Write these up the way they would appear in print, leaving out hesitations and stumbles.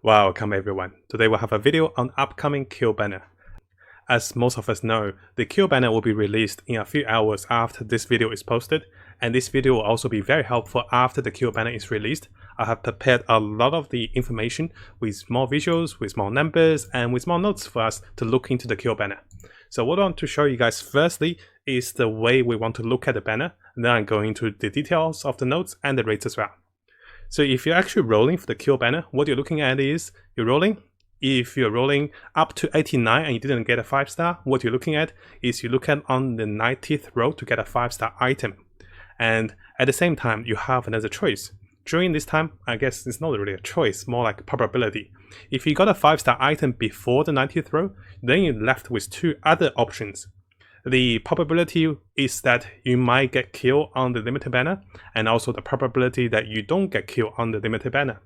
Welcome everyone. Today we'll have a video on upcoming Klee Banner. As most of us know, the Klee Banner will be released in a few hours after this video is posted, and this video will also be very helpful after the Klee Banner is released. I have prepared a lot of the information with more visuals, with more numbers, and with more notes for us to look into the Klee Banner. So what I want to show you guys firstly is the way we want to look at the banner, and then I'm going into the details of the notes and the rates as well. So if you're actually rolling for the Klee Banner, what you're looking at is you're rolling. If you're rolling up to 89 and you didn't get a 5-star, what you're looking at is you look at on the 90th row to get a 5-star item. And at the same time, you have another choice. During this time, I guess it's not really a choice, more like probability. If you got a 5-star item before the 90th row, then you're left with two other options. The probability is that you might get killed on the limited banner, and also the probability that you don't get killed on the limited banner.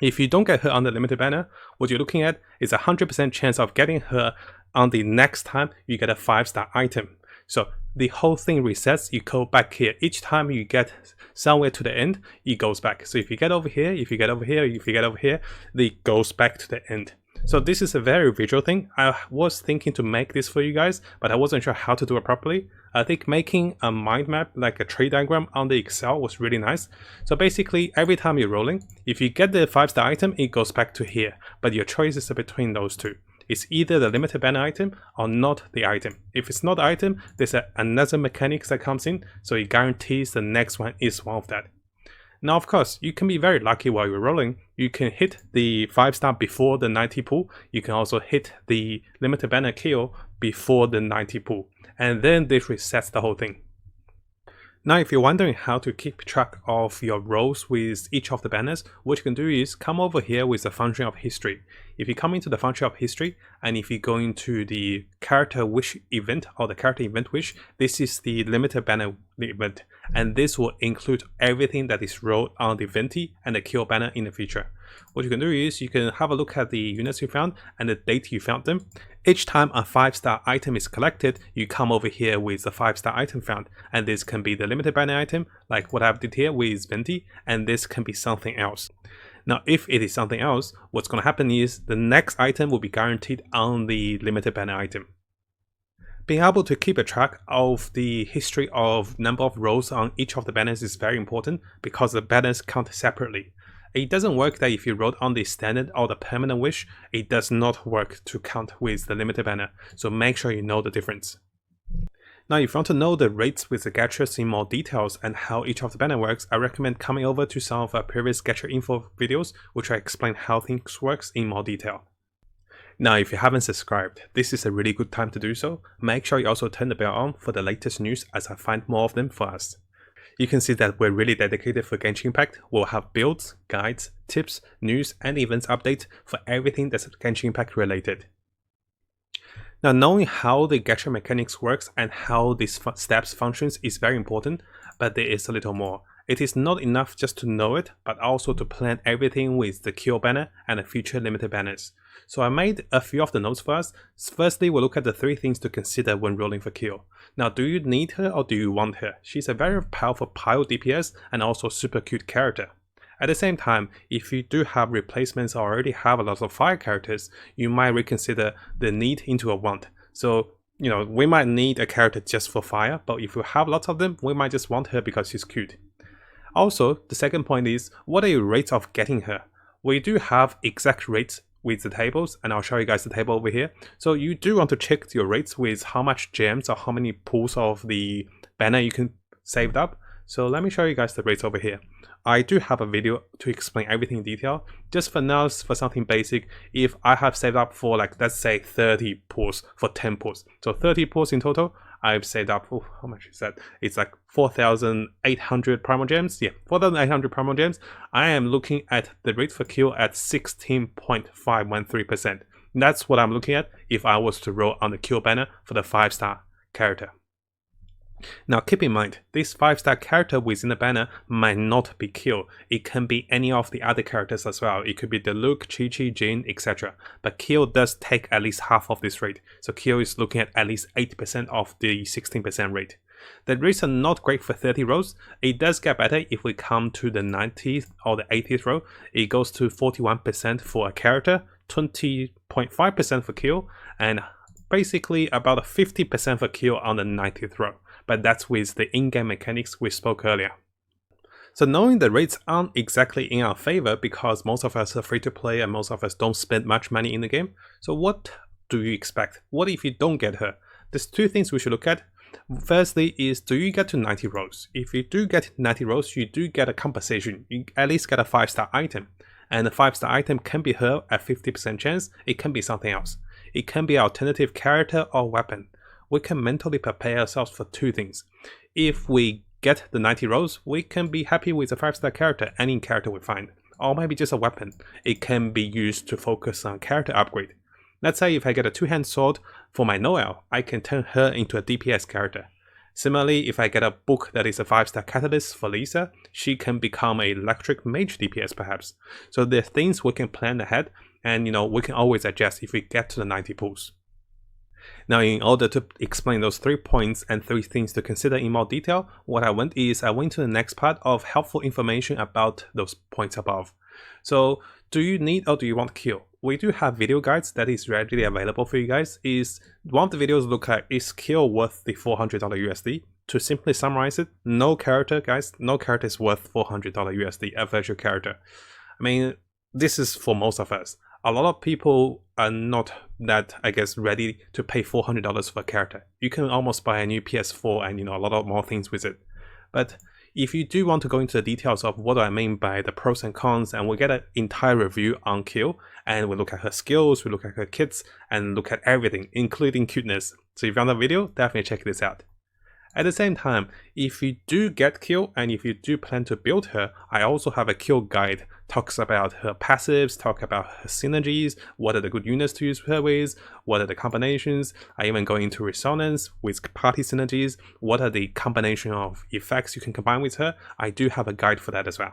If you don't get her on the limited banner, what you're looking at is a 100% chance of getting her on the next time you get a 5-star item. So the whole thing resets, you go back here. Each time you get somewhere to the end, it goes back. So if you get over here, if you get over here, if you get over here, it goes back to the end. So this is a very visual thing. I was thinking to make this for you guys, but I wasn't sure how to do it properly. I think making a mind map, like a tree diagram on the Excel, was really nice. So basically, every time you're rolling, if you get the 5-star item, it goes back to here. But your choice is between those two. It's either the limited banner item or not the item. If it's not the item, there's another mechanics that comes in, so it guarantees the next one is one of that. Now, of course, you can be very lucky while you're rolling. You can hit the 5-star before the 90 pool. You can also hit the limited banner kill before the 90 pool. And then this resets the whole thing. Now, if you're wondering how to keep track of your rolls with each of the banners, what you can do is come over here with the function of history. If you come into the function of history, and if you go into the character wish event or the character event wish, this is the limited banner event, and this will include everything that is rolled on the Venti and the Klee Banner in the future. What you can do is you can have a look at the units you found and the date you found them. Each time a 5-star item is collected, you come over here with the 5-star item found, and this can be the limited banner item, like what I've did here with Venti, and this can be something else. Now, if it is something else, what's going to happen is the next item will be guaranteed on the limited banner item. Being able to keep a track of the history of number of rolls on each of the banners is very important because the banners count separately. It doesn't work that if you rolled on the standard or the permanent wish, it does not work to count with the limited banner, so make sure you know the difference. Now, if you want to know the rates with the gachas in more details and how each of the banner works, I recommend coming over to some of our previous gacha info videos, which I explain how things works in more detail. Now, if you haven't subscribed, this is a really good time to do so. Make sure you also turn the bell on for the latest news as I find more of them for us. You can see that we're really dedicated for Genshin Impact. We'll have builds, guides, tips, news, and events updates for everything that's Genshin Impact related. Now, knowing how the gacha mechanics works and how these steps functions is very important, but there is a little more. It is not enough just to know it, but also to plan everything with the Klee Banner and the future limited banners. So I made a few of the notes for us. Firstly, we'll look at the 3 things to consider when rolling for Klee. Now, do you need her or do you want her? She's a very powerful pile DPS and also super cute character. At the same time, if you do have replacements or already have a lot of fire characters, you might reconsider the need into a want. So, we might need a character just for fire, but if you have lots of them, we might just want her because she's cute. Also, the second point is, what are your rates of getting her? We do have exact rates with the tables, and I'll show you guys the table over here. So you do want to check your rates with how much gems or how many pools of the banner you can save up. So let me show you guys the rates over here. I do have a video to explain everything in detail. Just for now, for something basic, if I have saved up for let's say 30 pools for 10 pools. So 30 pools in total, I've saved up, how much is that? It's like 4,800 primal gems. Yeah, 4,800 primal gems. I am looking at the rate for kill at 16.513%. That's what I'm looking at if I was to roll on the Klee Banner for the 5-star character. Now keep in mind, this 5-star character within the banner might not be Keel. It can be any of the other characters as well. It could be Diluc, Chi-Chi, Jin, etc. But Keel does take at least half of this rate. So Keel is looking at least 80% of the 16% rate. The rates are not great for 30 rows. It does get better if we come to the 90th or the 80th row. It goes to 41% for a character, 20.5% for Keel, and basically about 50% for Keel on the 90th row. But that's with the in-game mechanics we spoke earlier. So knowing the rates aren't exactly in our favor because most of us are free to play and most of us don't spend much money in the game. So what do you expect? What if you don't get her? There's two things we should look at. Firstly is, do you get to 90 rows? If you do get 90 rows, you do get a compensation. You at least get a 5-star item. And the 5-star item can be her at 50% chance. It can be something else. It can be an alternative character or weapon. We can mentally prepare ourselves for two things. If we get the 90 rows, we can be happy with a 5-star character, any character we find, or maybe just a weapon. It can be used to focus on character upgrade. Let's say if I get a 2-hand sword for my Noelle, I can turn her into a DPS character. Similarly, if I get a book that is a 5-star catalyst for Lisa, she can become an electric mage DPS perhaps. So there are things we can plan ahead, and we can always adjust if we get to the 90 pools. Now, in order to explain those 3 points and 3 things to consider in more detail, what I went to the next part of helpful information about those points above. So, do you need or do you want Keel? We do have video guides that is readily available for you guys. One of the videos look at, is Keel worth the $400 USD? To simply summarize it, no character, guys, no character is worth $400 USD, a virtual character. I mean, this is for most of us. A lot of people are not that, ready to pay $400 for a character. You can almost buy a new PS4 and, a lot of more things with it. But if you do want to go into the details of what I mean by the pros and cons, and we get an entire review on Keel, and we look at her skills, we look at her kits, and look at everything, including cuteness. So if you found the video, definitely check this out. At the same time, if you do get Keel and if you do plan to build her, I also have a Keel guide. Talks about her passives, talk about her synergies, what are the good units to use her with, what are the combinations. I even go into resonance with party synergies, what are the combination of effects you can combine with her. I do have a guide for that as well.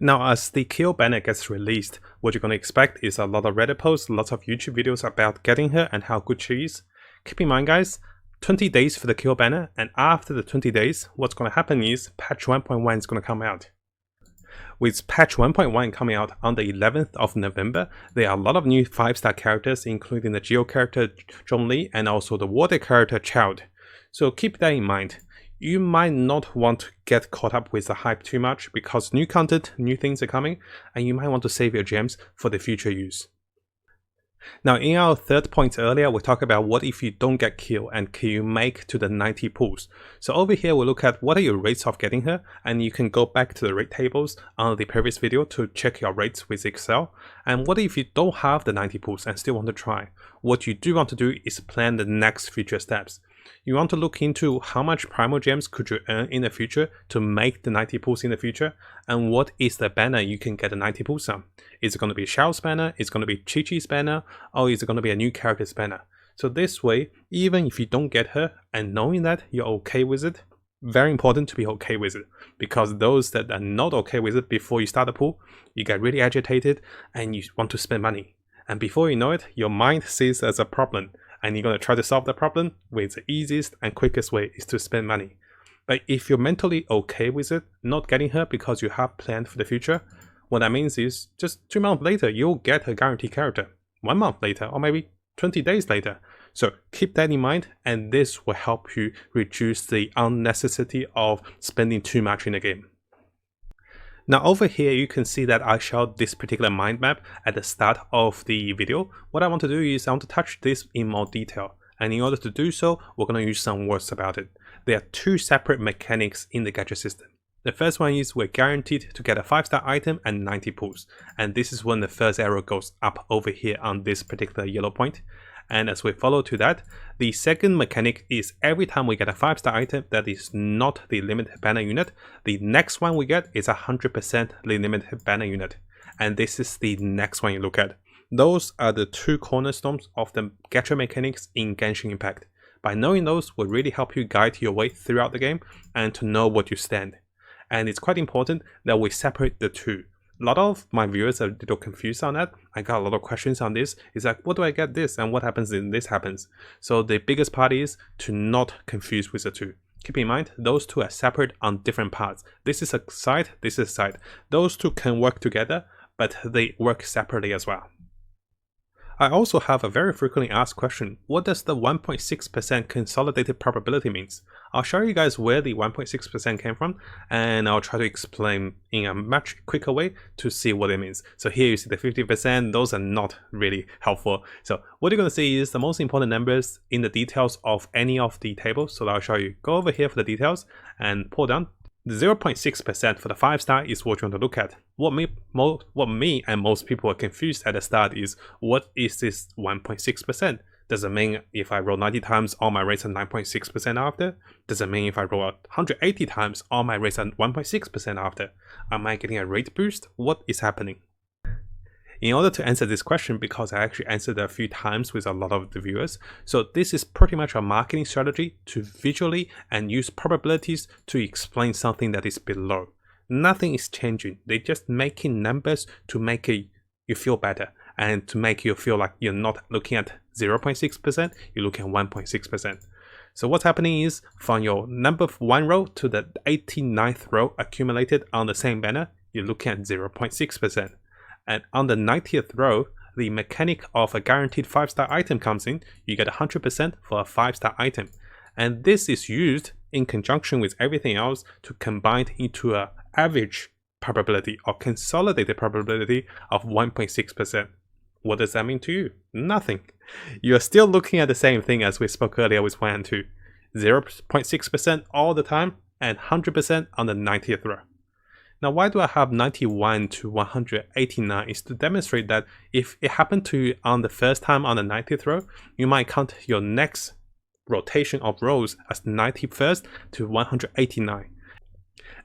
Now, as the Klee Banner gets released, what you're going to expect is a lot of Reddit posts, lots of YouTube videos about getting her and how good she is. Keep in mind, guys, 20 days for the Klee Banner, and after the 20 days, what's going to happen is patch 1.1 is going to come out. With patch 1.1 coming out on the 11th of November, there are a lot of new 5-star characters, including the Geo character Zhongli and also the Water character Child. So keep that in mind. You might not want to get caught up with the hype too much because new content, new things are coming, and you might want to save your gems for the future use. Now, in our third point earlier, we talked about what if you don't get Keel and can you make to the 90 pools. So over here, we'll look at what are your rates of getting her, and you can go back to the rate tables on the previous video to check your rates with Excel. And what if you don't have the 90 pools and still want to try? What you do want to do is plan the next future steps. You want to look into how much primal gems could you earn in the future to make the 90 pools in the future, and what is the banner you can get the 90 pools on. Is it going to be Xiao's banner, is it going to be Chi-Chi's banner, or is it going to be a new character's banner? So this way, even if you don't get her, and knowing that you're okay with it, very important to be okay with it, because those that are not okay with it before you start the pool, you get really agitated and you want to spend money. And before you know it, your mind sees as a problem, and you're going to try to solve the problem with the easiest and quickest way is to spend money. But if you're mentally okay with it, not getting her because you have planned for the future, what that means is just 2 months later, you'll get a guaranteed character. 1 month later, or maybe 20 days later. So keep that in mind, and this will help you reduce the unnecessity of spending too much in the game. Now over here, you can see that I showed this particular mind map at the start of the video. What I want to do is I want to touch this in more detail. And in order to do so, we're going to use some words about it. There are 2 separate mechanics in the gacha system. The first one is we're guaranteed to get a 5-star item and 90 pools. And this is when the first arrow goes up over here on this particular yellow point. And as we follow to that, the second mechanic is every time we get a 5-star item that is not the limited banner unit, the next one we get is 100% the limited banner unit. And this is the next one you look at. Those are the 2 cornerstones of the gacha mechanics in Genshin Impact. By knowing those will really help you guide your way throughout the game and to know what you stand. And it's quite important that we separate the two. A lot of my viewers are a little confused on that. I got a lot of questions on this. It's like, what do I get this and what happens when this happens? So the biggest part is to not confuse with the two. Keep in mind, those two are separate on different parts. This is a side, this is a side. Those two can work together, but they work separately as well. I also have a very frequently asked question, what does the 1.6% consolidated probability means? I'll show you guys where the 1.6% came from, and I'll try to explain in a much quicker way to see what it means. So here you see the 50%, those are not really helpful. So what you're going to see is the most important numbers in the details of any of the tables. So I'll show you. Go over here for the details and pull down. The 0.6% for the 5-star is what you want to look at. What me and most people are confused at the start is, what is this 1.6%? Does it mean if I roll 90 times, all my rates are 9.6% after? Does it mean if I roll 180 times, all my rates are 1.6% after? Am I getting a rate boost? What is happening? In order to answer this question, because I actually answered it a few times with a lot of the viewers, so this is pretty much a marketing strategy to visually and use probabilities to explain something that is below. Nothing is changing. They're just making numbers to make you feel better and to make you feel like you're not looking at 0.6%, you're looking at 1.6%. So what's happening is, from your number 1 row to the 89th row accumulated on the same banner, you're looking at 0.6%. And on the 90th row, the mechanic of a guaranteed 5-star item comes in. You get 100% for a 5-star item. And this is used in conjunction with everything else to combine into an average probability or consolidated probability of 1.6%. What does that mean to you? Nothing. You're still looking at the same thing as we spoke earlier with 1 and 2. 0.6% all the time and 100% on the 90th row. Now, why do I have 91 to 189 is to demonstrate that if it happened to you on the first time on the 90th row, you might count your next rotation of rows as 91st to 189.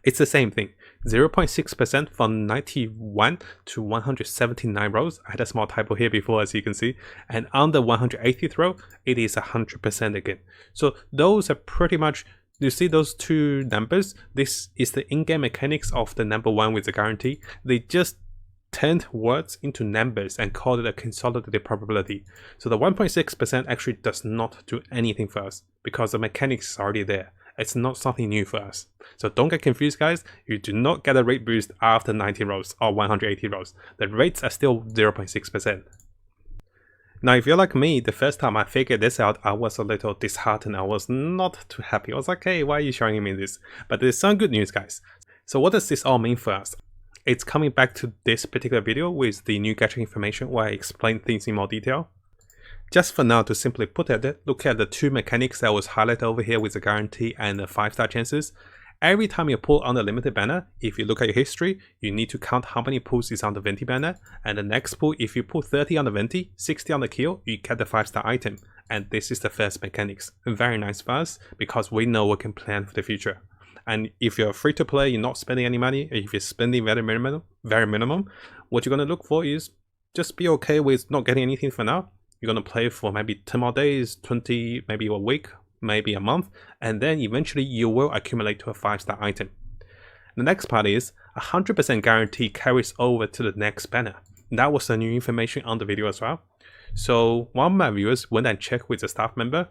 It's the same thing. 0.6% from 91 to 179 rows. I had a small typo here before, as you can see. And on the 180th row, it is 100% again. So those are pretty much, you see those two numbers? This is the in-game mechanics of the number 1 with the guarantee. They just turned words into numbers and called it a consolidated probability. So the 1.6% actually does not do anything for us because the mechanics is already there. It's not something new for us. So don't get confused, guys. You do not get a rate boost after 90 rows or 180 rows. The rates are still 0.6%. Now, if you're like me, the first time I figured this out, I was a little disheartened. I was not too happy. I was like, hey, why are you showing me this? But there's some good news, guys. So what does this all mean for us? It's coming back to this particular video with the new gacha information where I explain things in more detail. Just for now, to simply put it, look at the two mechanics that was highlighted over here with the guarantee and the 5-star chances. Every time you pull on the limited banner, if you look at your history, you need to count how many pulls is on the Venti banner. And the next pull, if you pull 30 on the Venti, 60 on the kill, you get the 5-star item. And this is the first mechanics. Very nice for us because we know we can plan for the future. And if you're free to play, you're not spending any money, if you're spending very minimum, what you're going to look for is just be okay with not getting anything for now. You're going to play for maybe 10 more days, 20, maybe a week, maybe a month, and then eventually you will accumulate to a 5-star item. The next part is 100% guarantee carries over to the next banner. That was the new information on the video as well. So one of my viewers went and checked with a staff member.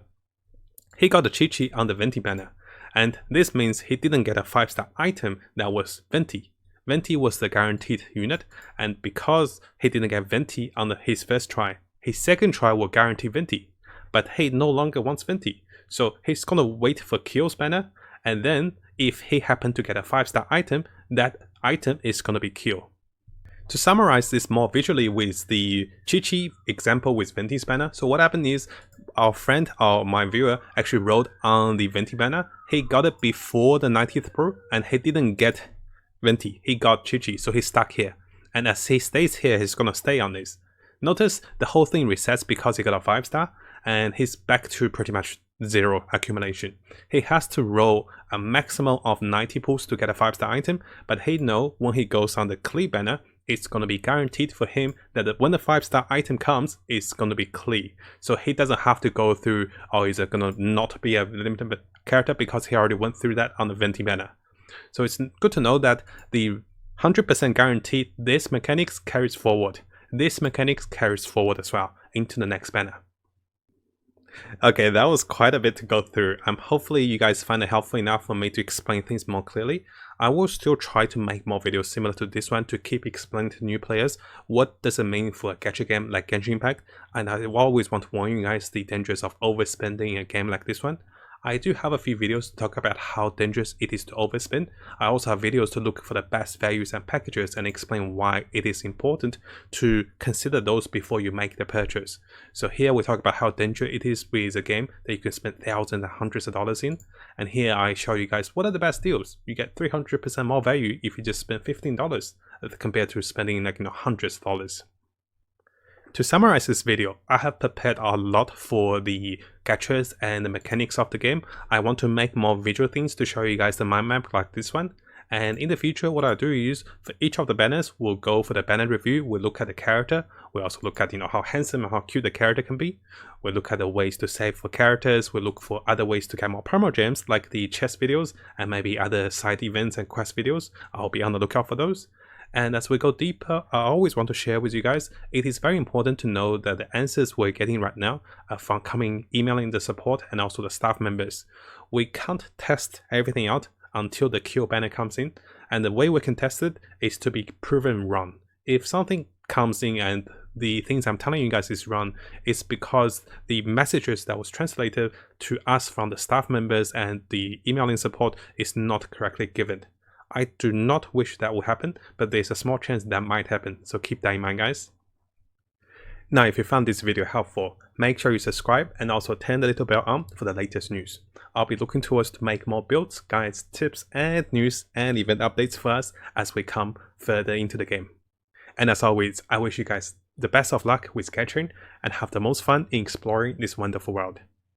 He got the Chi on the Venti banner, and this means he didn't get a 5-star item that was Venti. Venti was the guaranteed unit, and because he didn't get Venti on his first try, his second try will guarantee Venti, but he no longer wants Venti. So he's gonna wait for Kill's banner, and then if he happened to get a 5-star item, that item is gonna be Kill. To summarize this more visually with the Chi example with Venti's banner, so what happened is our friend or my viewer actually rolled on the Venti banner. He got it before the 90th pull, and he didn't get Venti, he got Chi, so he's stuck here. And as he stays here, he's gonna stay on this. Notice the whole thing resets because he got a 5-star, and he's back to pretty much 0 accumulation. He has to roll a maximum of 90 pulls to get a 5-star item, but he knows when he goes on the Klee banner, it's going to be guaranteed for him that when the 5-star item comes, it's going to be Klee. So he doesn't have to go through, oh, is it going to not be a limited character, because he already went through that on the Venti banner. So it's good to know that the 100% guaranteed this mechanics carries forward. This mechanics carries forward as well into the next banner. Okay, that was quite a bit to go through. Hopefully you guys find it helpful enough for me to explain things more clearly. I will still try to make more videos similar to this one to keep explaining to new players what does it mean for a gacha game like Genshin Impact, and I always want to warn you guys the dangers of overspending in a game like this one. I do have a few videos to talk about how dangerous it is to overspend. I also have videos to look for the best values and packages and explain why it is important to consider those before you make the purchase. So here we talk about how dangerous it is with a game that you can spend thousands and hundreds of dollars in. And here I show you guys what are the best deals. You get 300% more value if you just spend $15 compared to spending like hundreds of dollars. To summarize this video, I have prepared a lot for the gachas and the mechanics of the game. I want to make more visual things to show you guys the mind map like this one. And in the future, what I'll do is for each of the banners, we'll go for the banner review. We'll look at the character. We'll also look at how handsome and how cute the character can be. We'll look at the ways to save for characters. We'll look for other ways to get more promo gems like the chest videos and maybe other side events and quest videos. I'll be on the lookout for those. And as we go deeper, I always want to share with you guys, it is very important to know that the answers we're getting right now are from emailing the support and also the staff members. We can't test everything out until the Klee Banner comes in, and the way we can test it is to be proven wrong. If something comes in and the things I'm telling you guys is wrong, it's because the messages that was translated to us from the staff members and the emailing support is not correctly given. I do not wish that will happen, but there's a small chance that might happen, so keep that in mind, guys. Now, if you found this video helpful, make sure you subscribe and also turn the little bell on for the latest news. I'll be looking towards to make more builds, guides, tips, and news and event updates for us as we come further into the game. And as always, I wish you guys the best of luck with Genshin and have the most fun in exploring this wonderful world.